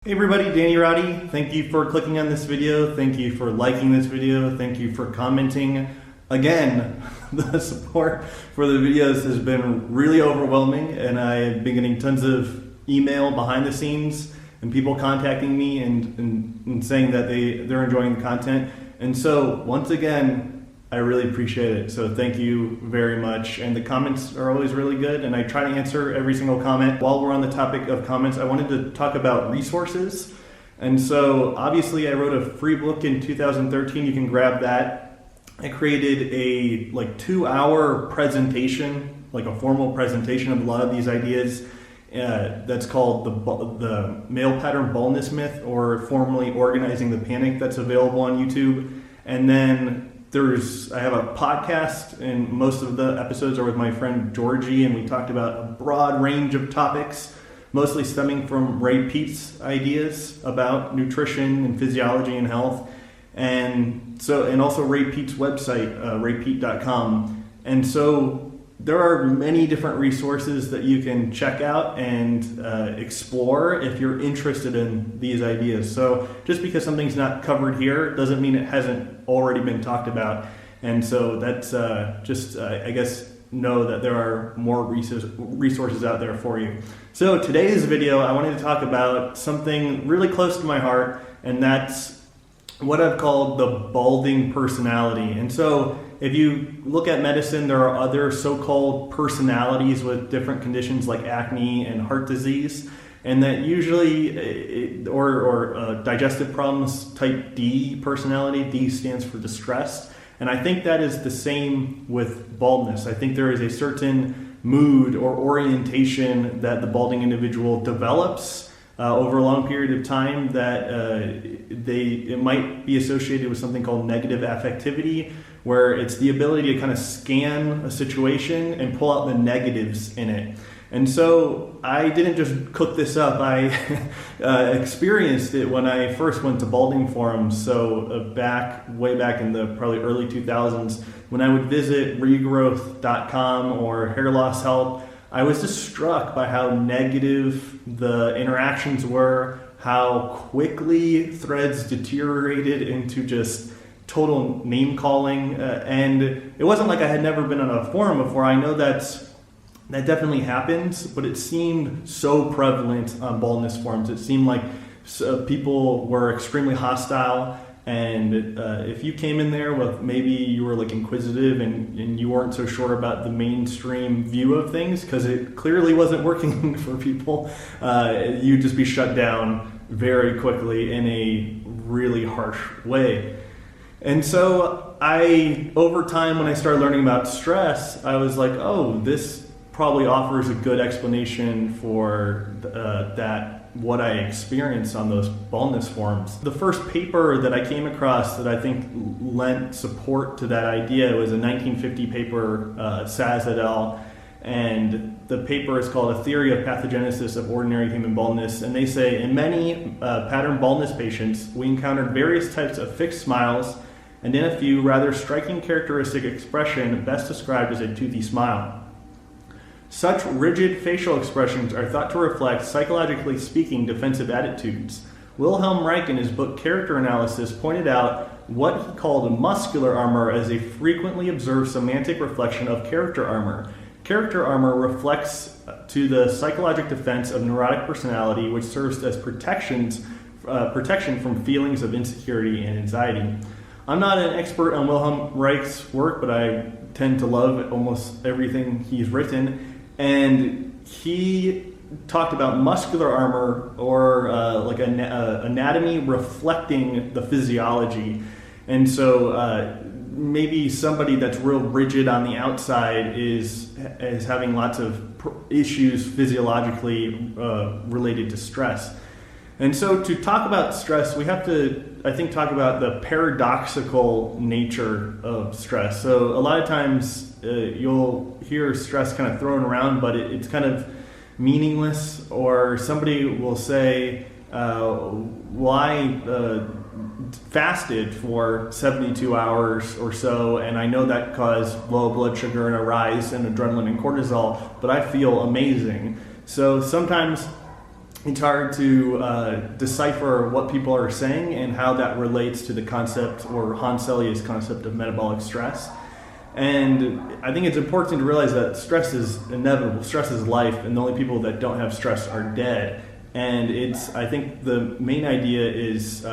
Hey everybody, Danny Roddy. Thank you for clicking on this video. Thank you for liking this video. Thank you for commenting. Again, the support for the videos has been really overwhelming, and I've been getting tons of email behind the scenes and people contacting me and saying that they're enjoying the content. And so once again, I really appreciate it. So thank you very much. And the comments are always really good, and I try to answer every single comment. While we're on the topic of comments, I wanted to talk about resources. And so obviously I wrote a free book in 2013. You can grab that. I created a 2-hour presentation, like a formal presentation of a lot of these ideas. That's called the male pattern baldness myth, or formerly Organizing the Panic. That's available on YouTube. And then I have a podcast, and most of the episodes are with my friend Georgie, and we talked about a broad range of topics, mostly stemming from Ray Peat's ideas about nutrition and physiology and health, and also Ray Peat's website, raypeat.com. And so there are many different resources that you can check out and explore if you're interested in these ideas. So just because something's not covered here doesn't mean it hasn't already been talked about. And so that's I guess, know that there are more resources out there for you. So today's video, I wanted to talk about something really close to my heart, and that's what I've called the balding personality. And so if you look at medicine, there are other so-called personalities with different conditions like acne and heart disease, and that usually, or digestive problems, type D personality. D stands for distressed. And I think that is the same with baldness. I think there is a certain mood or orientation that the balding individual develops over a long period of time that it might be associated with something called negative affectivity, where it's the ability to kind of scan a situation and pull out the negatives in it. And so I didn't just cook this up. I experienced it when I first went to balding forums. So way back in the probably early 2000s, when I would visit regrowth.com or hair loss help, I was just struck by how negative the interactions were, how quickly threads deteriorated into just total name calling. And it wasn't like I had never been on a forum before. I know that definitely happens, but it seemed so prevalent on baldness forums. It seemed like people were extremely hostile. And if you came in there with maybe you were inquisitive and you weren't so sure about the mainstream view of things, because it clearly wasn't working for people, you'd just be shut down very quickly in a really harsh way. And so over time, when I started learning about stress, I was like, oh, this probably offers a good explanation for what I experienced on those baldness forums. The first paper that I came across that I think lent support to that idea was a 1950 paper, Saz et al., and the paper is called A Theory of Pathogenesis of Ordinary Human Baldness. And they say, in many pattern baldness patients, we encountered various types of fixed smiles, and in a few, rather striking characteristic expression best described as a toothy smile. Such rigid facial expressions are thought to reflect, psychologically speaking, defensive attitudes. Wilhelm Reich, in his book Character Analysis, pointed out what he called muscular armor as a frequently observed semantic reflection of character armor. Character armor reflects to the psychologic defense of neurotic personality, which serves as protection from feelings of insecurity and anxiety. I'm not an expert on Wilhelm Reich's work, but I tend to love almost everything he's written. And he talked about muscular armor, or anatomy reflecting the physiology. And so maybe somebody that's real rigid on the outside is having lots of issues physiologically related to stress. And so to talk about stress, we have to, I think, talk about the paradoxical nature of stress. So a lot of times you'll hear stress kind of thrown around, but it's kind of meaningless. Or somebody will say, well, I fasted for 72 hours or so, and I know that caused low blood sugar and a rise in adrenaline and cortisol, but I feel amazing. So sometimes it's hard to decipher what people are saying and how that relates to the concept, or Hans Selye's concept, of metabolic stress. And I think it's important to realize that stress is inevitable. Stress is life, and the only people that don't have stress are dead. And I think the main idea is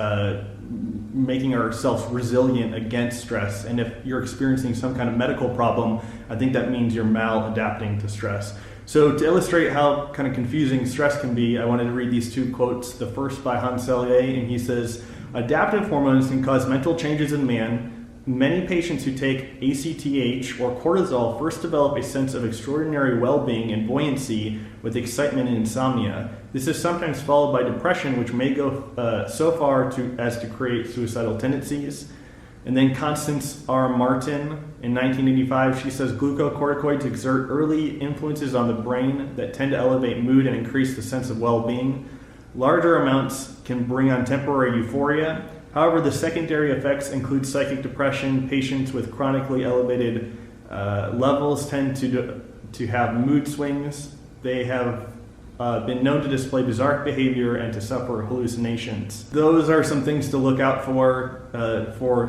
making ourselves resilient against stress. And if you're experiencing some kind of medical problem, I think that means you're maladapting to stress. So to illustrate how kind of confusing stress can be, I wanted to read these two quotes. The first by Hans Selye, and he says, "Adaptive hormones can cause mental changes in man. Many patients who take ACTH or cortisol first develop a sense of extraordinary well-being and buoyancy with excitement and insomnia. This is sometimes followed by depression, which may go so far as to create suicidal tendencies." And then Constance R. Martin in 1985, she says, "Glucocorticoids exert early influences on the brain that tend to elevate mood and increase the sense of well-being. Larger amounts can bring on temporary euphoria. However, the secondary effects include psychic depression. Patients with chronically elevated levels tend to have mood swings. They have been known to display bizarre behavior and to suffer hallucinations." Those are some things to look out for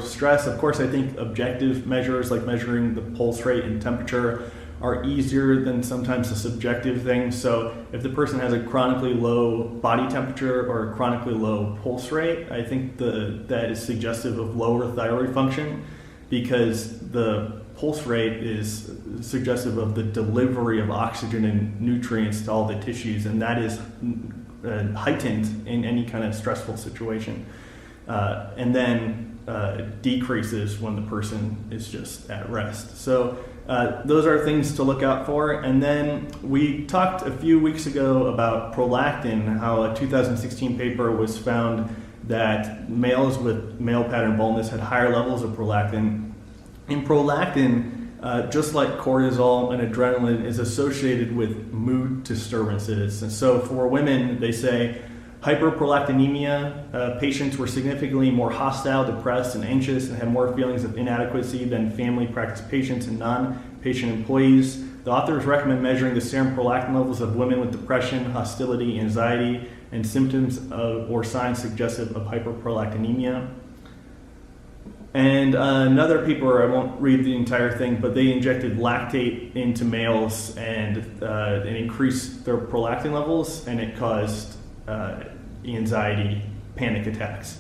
stress. Of course, I think objective measures like measuring the pulse rate and temperature are easier than sometimes the subjective things. So if the person has a chronically low body temperature or a chronically low pulse rate, I think that is suggestive of lower thyroid function, because the pulse rate is suggestive of the delivery of oxygen and nutrients to all the tissues, and that is heightened in any kind of stressful situation. And then decreases when the person is just at rest. So those are things to look out for. And then we talked a few weeks ago about prolactin, how a 2016 paper was found that males with male pattern baldness had higher levels of prolactin. And prolactin, just like cortisol and adrenaline, is associated with mood disturbances. And so for women, they say hyperprolactinemia patients were significantly more hostile, depressed, and anxious, and had more feelings of inadequacy than family practice patients and non-patient employees. The authors recommend measuring the serum prolactin levels of women with depression, hostility, anxiety, and symptoms or signs suggestive of hyperprolactinemia. And another paper, I won't read the entire thing, but they injected lactate into males and it increased their prolactin levels, and it caused anxiety, panic attacks.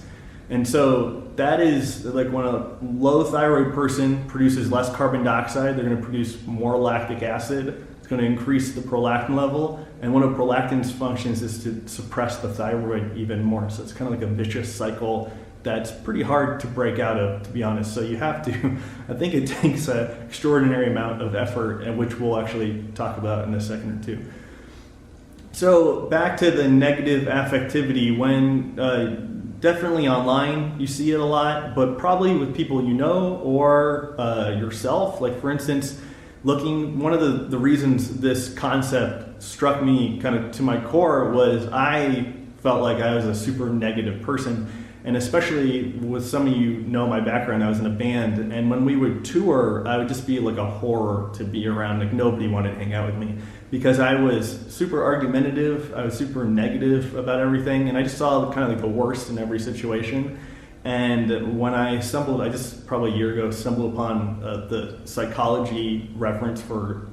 And so that is like when a low thyroid person produces less carbon dioxide, they're going to produce more lactic acid. It's going to increase the prolactin level. And one of prolactin's functions is to suppress the thyroid even more. So it's kind of like a vicious cycle that's pretty hard to break out of, to be honest. So you have to, I think it takes an extraordinary amount of effort, and which we'll actually talk about in a second or two. So back to the negative affectivity, when definitely online you see it a lot, but probably with people you know or yourself. Like for instance, one of the reasons this concept struck me kind of to my core was I felt like I was a super negative person. And especially with some of you know my background, I was in a band, and when we would tour, I would just be like a horror to be around. Like nobody wanted to hang out with me because I was super argumentative, I was super negative about everything, and I just saw kind of like the worst in every situation. And when I just probably a year ago stumbled upon the psychology reference for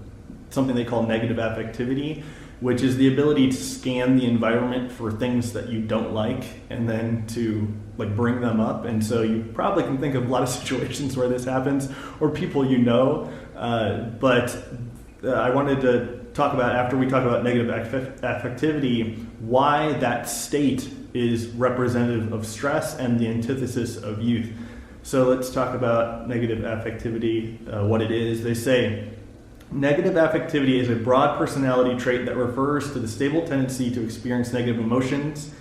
something they call negative affectivity, which is the ability to scan the environment for things that you don't like and then to like bring them up. And so you probably can think of a lot of situations where this happens or people you know. But I wanted to talk about, after we talk about negative affectivity, why that state is representative of stress and the antithesis of youth. So let's talk about negative affectivity, what it is. They say, negative affectivity is a broad personality trait that refers to the stable tendency to experience negative emotions.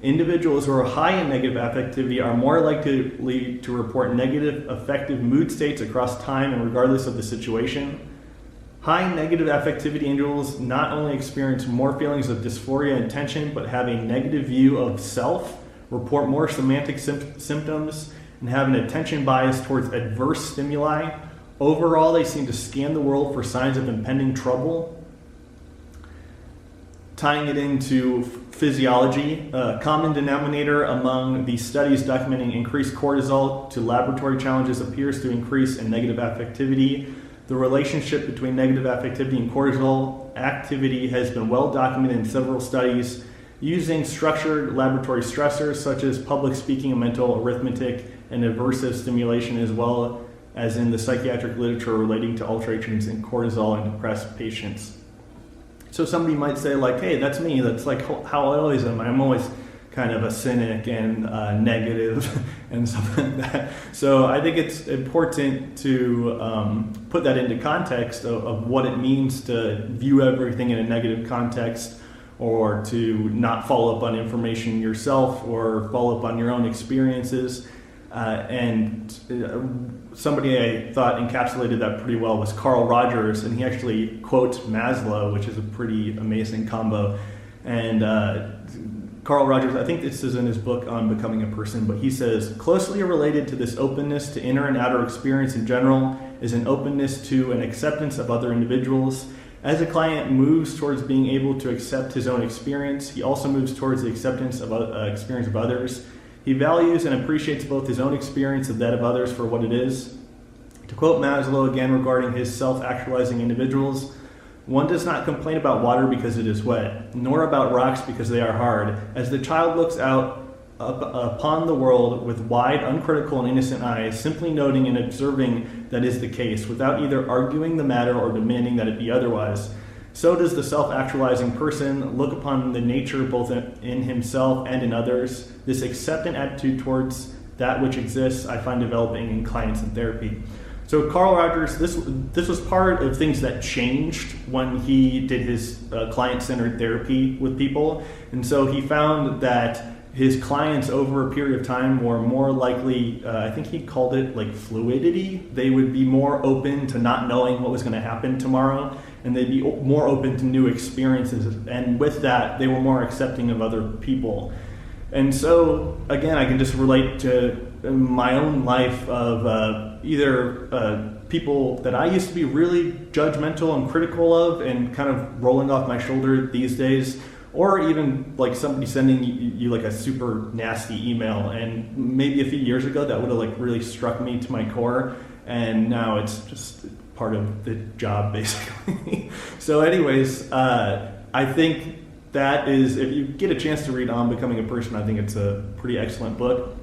Individuals who are high in negative affectivity are more likely to report negative affective mood states across time and regardless of the situation. High negative affectivity individuals not only experience more feelings of dysphoria and tension, but have a negative view of self, report more somatic symptoms, and have an attention bias towards adverse stimuli. Overall, they seem to scan the world for signs of impending trouble. Tying it into physiology. Common denominator among the studies documenting increased cortisol to laboratory challenges appears to increase in negative affectivity. The relationship between negative affectivity and cortisol activity has been well documented in several studies using structured laboratory stressors such as public speaking and mental arithmetic and aversive stimulation, as well as in the psychiatric literature relating to alterations in cortisol in depressed patients. So somebody might say like, hey, that's me. That's like how I always am. I'm always kind of a cynic and negative and stuff like that. So I think it's important to put that into context of what it means to view everything in a negative context, or to not follow up on information yourself or follow up on your own experiences. Somebody I thought encapsulated that pretty well was Carl Rogers, and he actually quotes Maslow, which is a pretty amazing combo. And Carl Rogers, I think this is in his book on Becoming a Person, but he says, closely related to this openness to inner and outer experience in general is an openness to an acceptance of other individuals. As a client moves towards being able to accept his own experience, he also moves towards the acceptance of experience of others. He values and appreciates both his own experience and that of others for what it is. To quote Maslow again regarding his self-actualizing individuals, one does not complain about water because it is wet, nor about rocks because they are hard. As the child looks out upon the world with wide, uncritical, and innocent eyes, simply noting and observing that is the case, without either arguing the matter or demanding that it be otherwise. So does the self-actualizing person look upon the nature both in himself and in others. This acceptant attitude towards that which exists I find developing in clients in therapy. So Carl Rogers, this was part of things that changed when he did his client-centered therapy with people. And so he found that his clients over a period of time were more likely, I think he called it like fluidity. They would be more open to not knowing what was going to happen tomorrow, and they'd be more open to new experiences. And with that, they were more accepting of other people. And so, again, I can just relate to my own life of either people that I used to be really judgmental and critical of and kind of rolling off my shoulder these days, or even like somebody sending you like a super nasty email. And maybe a few years ago that would have like really struck me to my core, and now it's just part of the job basically. So anyways, I think that is, if you get a chance to read On Becoming a Person, I think it's a pretty excellent book.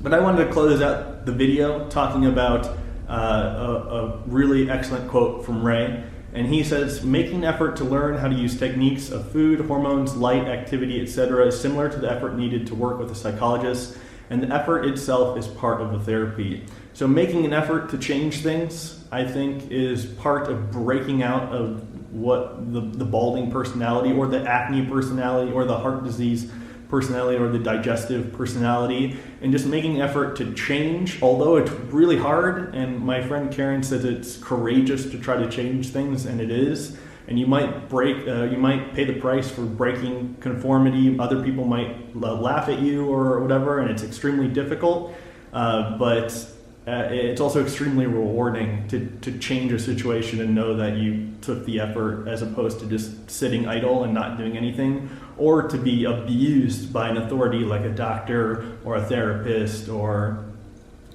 But I wanted to close out the video talking about a really excellent quote from Ray. And he says, making an effort to learn how to use techniques of food, hormones, light, activity, etc. is similar to the effort needed to work with a psychologist, and the effort itself is part of the therapy. So making an effort to change things, I think, is part of breaking out of what the balding personality or the acne personality or the heart disease personality or the digestive personality, and just making an effort to change, although it's really hard. And my friend Karen says it's courageous to try to change things, and it is. And you might you might pay the price for breaking conformity. Other people might laugh at you or whatever, and it's extremely difficult. But it's also extremely rewarding to change a situation and know that you took the effort, as opposed to just sitting idle and not doing anything, or to be abused by an authority like a doctor or a therapist or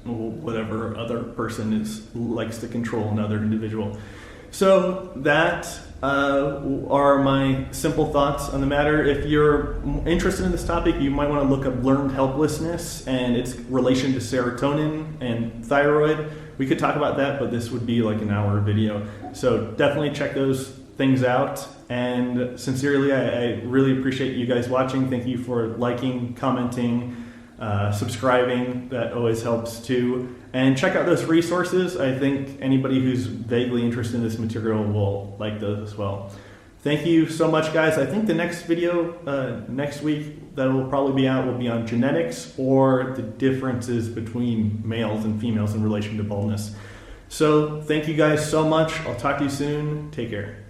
whatever other person likes to control another individual. So that are my simple thoughts on the matter. If you're interested in this topic, you might want to look up learned helplessness and its relation to serotonin and thyroid. We could talk about that, but this would be like an hour video. So definitely check those things out. And sincerely, I really appreciate you guys watching. Thank you for liking, commenting, subscribing. That always helps too. And check out those resources. I think anybody who's vaguely interested in this material will like those as well. Thank you so much, guys. I think the next video next week that will probably be out will be on genetics or the differences between males and females in relation to baldness. So thank you guys so much. I'll talk to you soon. Take care.